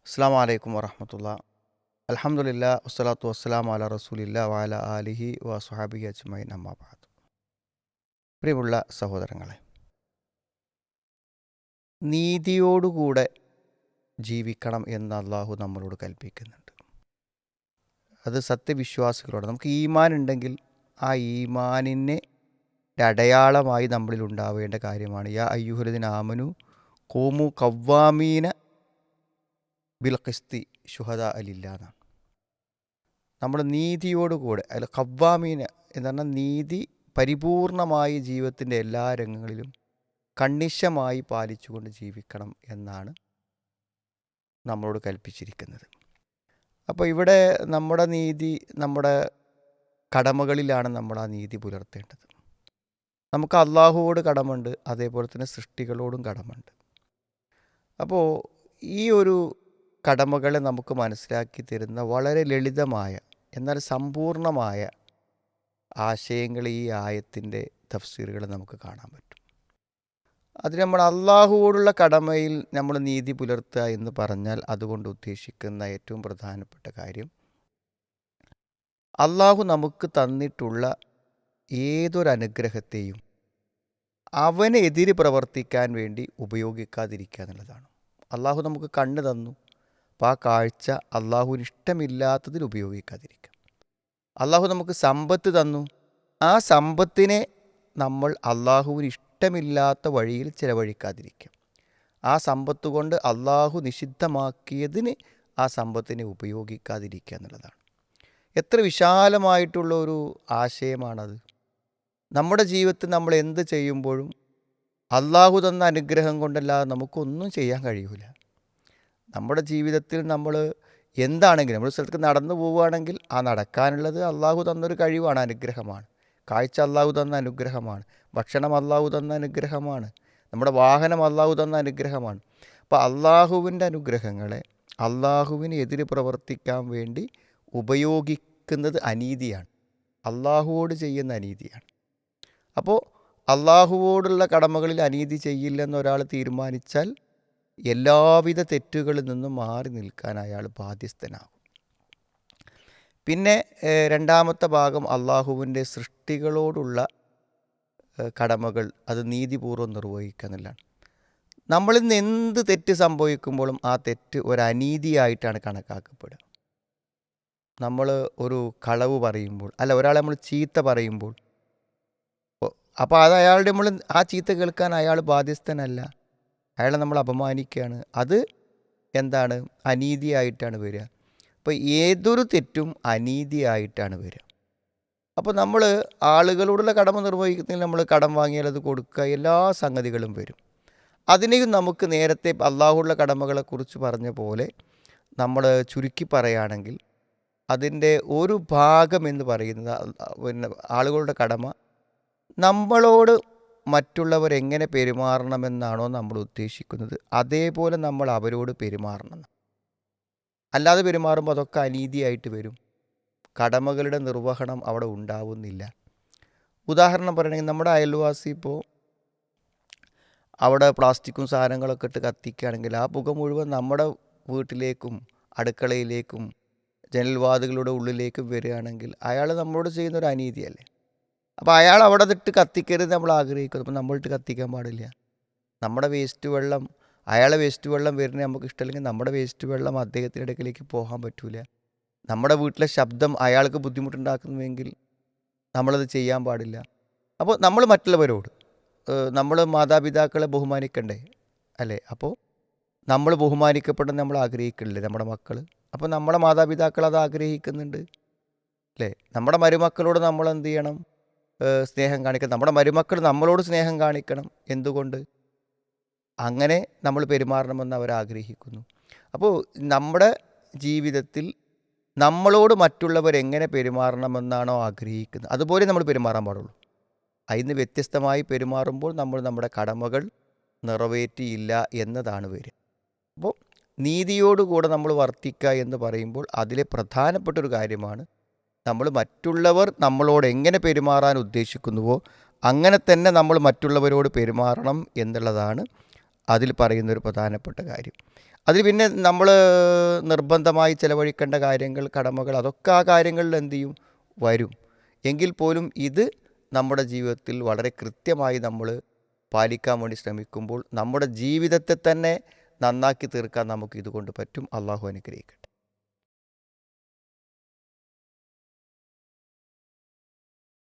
അസ്സാം വലൈക്കും വറഹമത്തുള്ള. അൽഹംദുലില്ലാ വസ്സലാത്തു വസ്സലാം അല റസൂലില്ലാ വഅല ആലിഹി വസുഹാബിഹി അജ്മഈൻ അമ്മാ ബഅദ്. പ്രിയമുള്ള സഹോദരങ്ങളെ, നീതിയോടുകൂടെ ജീവിക്കണം എന്ന് അള്ളാഹു നമ്മളോട് കൽപ്പിക്കുന്നുണ്ട്. അത് സത്യവിശ്വാസികളോട് നമുക്ക് ഈമാൻ ഉണ്ടെങ്കിൽ ആ ഈമാനിനെ അടയാളമായി നമ്മളിൽ ഉണ്ടാവേണ്ട കാര്യമാണ്. യാ അയ്യുഹല്ലദീന ആമനു ഖൂമു ഖവ്വാമീന ബിൽ ഖിസ്തി ശുഹദാ അലില്ലാന്നാണ്. നമ്മൾ നീതിയോടുകൂടെ അല്ല ഖവ്വാമീന എന്ന് പറഞ്ഞാൽ നീതി പരിപൂർണമായി ജീവിതത്തിൻ്റെ എല്ലാ രംഗങ്ങളിലും കണിശമായി പാലിച്ചുകൊണ്ട് ജീവിക്കണം എന്നാണ് നമ്മളോട് കൽപ്പിച്ചിരിക്കുന്നത്. അപ്പോൾ ഇവിടെ നമ്മുടെ നീതി നമ്മുടെ കടമകളിലാണ് നമ്മൾ ആ നീതി പുലർത്തേണ്ടത്. നമുക്ക് അള്ളാഹുവോട് കടമുണ്ട്, അതേപോലെ തന്നെ സൃഷ്ടികളോടും കടമുണ്ട്. അപ്പോൾ ഈ ഒരു കടമകളെ നമുക്ക് മനസ്സിലാക്കി തരുന്ന വളരെ ലളിതമായ എന്നാൽ സമ്പൂർണമായ ആശയങ്ങൾ ഈ ആയത്തിൻ്റെ തഫ്സീറുകൾ നമുക്ക് കാണാൻ പറ്റും. അതിന് നമ്മൾ അള്ളാഹുവോടുള്ള കടമയിൽ നമ്മൾ നീതി പുലർത്തുക എന്ന് പറഞ്ഞാൽ അതുകൊണ്ട് ഉദ്ദേശിക്കുന്ന ഏറ്റവും പ്രധാനപ്പെട്ട കാര്യം അള്ളാഹു നമുക്ക് തന്നിട്ടുള്ള ഏതൊരു അനുഗ്രഹത്തെയും അവനെതിര് പ്രവർത്തിക്കാൻ വേണ്ടി ഉപയോഗിക്കാതിരിക്കുക എന്നുള്ളതാണ്. അള്ളാഹു നമുക്ക് കണ്ണ് തന്നു, അപ്പോൾ ആ കാഴ്ച അള്ളാഹുവിന് ഇഷ്ടമില്ലാത്തതിൽ ഉപയോഗിക്കാതിരിക്കുക. അള്ളാഹു നമുക്ക് സമ്പത്ത് തന്നു, ആ സമ്പത്തിനെ നമ്മൾ അള്ളാഹുവിന് ഇഷ്ടമില്ലാത്ത വഴിയിൽ ചിലവഴിക്കാതിരിക്കുക. ആ സമ്പത്ത് കൊണ്ട് അള്ളാഹു നിഷിദ്ധമാക്കിയതിന് ആ സമ്പത്തിനെ ഉപയോഗിക്കാതിരിക്കുക എന്നുള്ളതാണ്. എത്ര വിശാലമായിട്ടുള്ള ഒരു ആശയമാണത്. നമ്മുടെ ജീവിതത്തിൽ നമ്മൾ എന്ത് ചെയ്യുമ്പോഴും അള്ളാഹു തന്ന അനുഗ്രഹം കൊണ്ടല്ലാതെ നമുക്കൊന്നും ചെയ്യാൻ കഴിയൂല. നമ്മുടെ ജീവിതത്തിൽ നമ്മൾ എന്താണെങ്കിലും നമ്മൾ സ്ഥലത്ത് നടന്നു പോവുകയാണെങ്കിൽ ആ നടക്കാനുള്ളത് അള്ളാഹു തന്നൊരു കഴിവാണ്, അനുഗ്രഹമാണ്. കാഴ്ച അള്ളാഹു തന്ന അനുഗ്രഹമാണ്. ഭക്ഷണം അള്ളാഹു തന്ന അനുഗ്രഹമാണ്. നമ്മുടെ വാഹനം അള്ളാഹു തന്ന അനുഗ്രഹമാണ്. അപ്പോൾ അള്ളാഹുവിൻ്റെ അനുഗ്രഹങ്ങളെ അള്ളാഹുവിന് എതിര് പ്രവർത്തിക്കാൻ വേണ്ടി ഉപയോഗിക്കുന്നത് അനീതിയാണ്, അള്ളാഹുവോട് ചെയ്യുന്ന അനീതിയാണ്. അപ്പോൾ അള്ളാഹുവോടുള്ള കടമകളിൽ അനീതി ചെയ്യില്ലെന്ന് ഒരാൾ തീരുമാനിച്ചാൽ എല്ലാവിധ തെറ്റുകളിൽ നിന്നും മാറി നിൽക്കാൻ അയാൾ ബാധ്യസ്ഥനാകും. പിന്നെ രണ്ടാമത്തെ ഭാഗം അള്ളാഹുവിൻ്റെ സൃഷ്ടികളോടുള്ള കടമകൾ അത് നീതിപൂർവ്വം നിർവഹിക്കുക എന്നുള്ളതാണ്. നമ്മളിൽ നിന്ന് എന്ത് തെറ്റ് സംഭവിക്കുമ്പോഴും ആ തെറ്റ് ഒരു അനീതിയായിട്ടാണ് കണക്കാക്കപ്പെടുക. നമ്മൾ ഒരു കളവ് പറയുമ്പോൾ അല്ല ഒരാളെ നമ്മൾ ചീത്ത പറയുമ്പോൾ അപ്പോൾ അത് അയാളുടെ നമ്മൾ ആ ചീത്ത കേൾക്കാൻ അയാൾ ബാധ്യസ്ഥനല്ല, അയാളെ നമ്മൾ അപമാനിക്കുകയാണ്. അത് എന്താണ്? അനീതിയായിട്ടാണ് വരിക. അപ്പോൾ ഏതൊരു തെറ്റും അനീതിയായിട്ടാണ് വരിക. അപ്പോൾ നമ്മൾ ആളുകളോടുള്ള കടമ നിർവഹിക്കുന്നതിൽ നമ്മൾ കടം വാങ്ങിയാൽ അത് കൊടുക്കുക, എല്ലാ സംഗതികളും വരും. അതിനെയും നമുക്ക് നേരത്തെ അള്ളാഹുള്ള കടമകളെക്കുറിച്ച് പറഞ്ഞ പോലെ നമ്മൾ ചുരുക്കി പറയുകയാണെങ്കിൽ അതിൻ്റെ ഒരു ഭാഗം എന്ന് പറയുന്നത് പിന്നെ ആളുകളുടെ കടമ നമ്മളോട് മറ്റുള്ളവർ എങ്ങനെ പെരുമാറണമെന്നാണോ നമ്മൾ ഉദ്ദേശിക്കുന്നത് അതേപോലെ നമ്മൾ അവരോട് പെരുമാറണം. അല്ലാതെ പെരുമാറുമ്പോൾ അതൊക്കെ അനീതിയായിട്ട് വരും, കടമകളുടെ നിർവഹണം അവിടെ ഉണ്ടാവുന്നില്ല. ഉദാഹരണം പറയുകയാണെങ്കിൽ നമ്മുടെ അയൽവാസി ഇപ്പോൾ അവിടെ പ്ലാസ്റ്റിക്കും സാധനങ്ങളൊക്കെ ഇട്ട് കത്തിക്കുകയാണെങ്കിൽ ആ പുക മുഴുവൻ നമ്മുടെ വീട്ടിലേക്കും അടുക്കളയിലേക്കും ജനൽവാതികളുടെ ഉള്ളിലേക്കും വരികയാണെങ്കിൽ അയാൾ നമ്മളോട് ചെയ്യുന്നൊരു അനീതിയല്ലേ. അപ്പോൾ അയാൾ അവിടെ ഇട്ട് കത്തിക്കരുത് നമ്മൾ ആഗ്രഹിക്കുന്നു, അപ്പോൾ നമ്മളിട്ട് കത്തിക്കാൻ പാടില്ല. നമ്മുടെ വേസ്റ്റ് വെള്ളം അയാളെ വേസ്റ്റ് വെള്ളം വരുന്നത് നമുക്ക് ഇഷ്ടമല്ലെങ്കിൽ നമ്മുടെ വേസ്റ്റ് വെള്ളം അദ്ദേഹത്തിൻ്റെ അടുക്കലേക്ക് പോകാൻ പറ്റില്ല. നമ്മുടെ വീട്ടിലെ ശബ്ദം അയാൾക്ക് ബുദ്ധിമുട്ടുണ്ടാക്കുന്നുവെങ്കിൽ നമ്മളത് ചെയ്യാൻ പാടില്ല. അപ്പോൾ നമ്മൾ മറ്റുള്ളവരോട് നമ്മൾ മാതാപിതാക്കളെ ബഹുമാനിക്കണ്ടേ അല്ലേ? അപ്പോൾ നമ്മൾ ബഹുമാനിക്കപ്പെടുന്ന നമ്മൾ ആഗ്രഹിക്കണില്ലേ നമ്മുടെ മക്കൾ? അപ്പോൾ നമ്മുടെ മാതാപിതാക്കൾ അത് ആഗ്രഹിക്കുന്നുണ്ട് അല്ലേ? നമ്മുടെ മരുമക്കളോട് നമ്മൾ എന്ത് ചെയ്യണം? സ്നേഹം കാണിക്കണം. നമ്മുടെ മരുമക്കൾ നമ്മളോട് സ്നേഹം കാണിക്കണം. എന്തുകൊണ്ട്? അങ്ങനെ നമ്മൾ പെരുമാറണമെന്ന് അവരാഗ്രഹിക്കുന്നു. അപ്പോൾ നമ്മുടെ ജീവിതത്തിൽ നമ്മളോട് മറ്റുള്ളവർ എങ്ങനെ പെരുമാറണമെന്നാണോ ആഗ്രഹിക്കുന്നത് അതുപോലെ നമ്മൾ പെരുമാറാൻ പാടുള്ളൂ. അതിന് വ്യത്യസ്തമായി പെരുമാറുമ്പോൾ നമ്മൾ നമ്മുടെ കടമകൾ നിറവേറ്റിയില്ല എന്നതാണ് വരിക. അപ്പോൾ നീതിയോടുകൂടെ നമ്മൾ വർത്തിക്കുക എന്ന് പറയുമ്പോൾ അതിലെ പ്രധാനപ്പെട്ടൊരു കാര്യമാണ് നമ്മൾ മറ്റുള്ളവർ നമ്മളോട് എങ്ങനെ പെരുമാറാൻ ഉദ്ദേശിക്കുന്നുവോ അങ്ങനെ തന്നെ നമ്മൾ മറ്റുള്ളവരോട് പെരുമാറണം എന്നുള്ളതാണ് അതിൽ പറയുന്നൊരു പ്രധാനപ്പെട്ട കാര്യം. അതിൽ പിന്നെ നമ്മൾ നിർബന്ധമായി ചിലവഴിക്കേണ്ട കാര്യങ്ങൾ, കടമകൾ, അതൊക്കെ ആ കാര്യങ്ങളിൽ എന്ത് ചെയ്യും, വരും. എങ്കിൽ പോലും ഇത് നമ്മുടെ ജീവിതത്തിൽ വളരെ കൃത്യമായി നമ്മൾ പാലിക്കാൻ വേണ്ടി ശ്രമിക്കുമ്പോൾ നമ്മുടെ ജീവിതത്തെ തന്നെ നന്നാക്കി തീർക്കാൻ നമുക്ക് ഇതുകൊണ്ട് പറ്റും. അള്ളാഹു അനുഗ്രഹിക്കട്ടെ.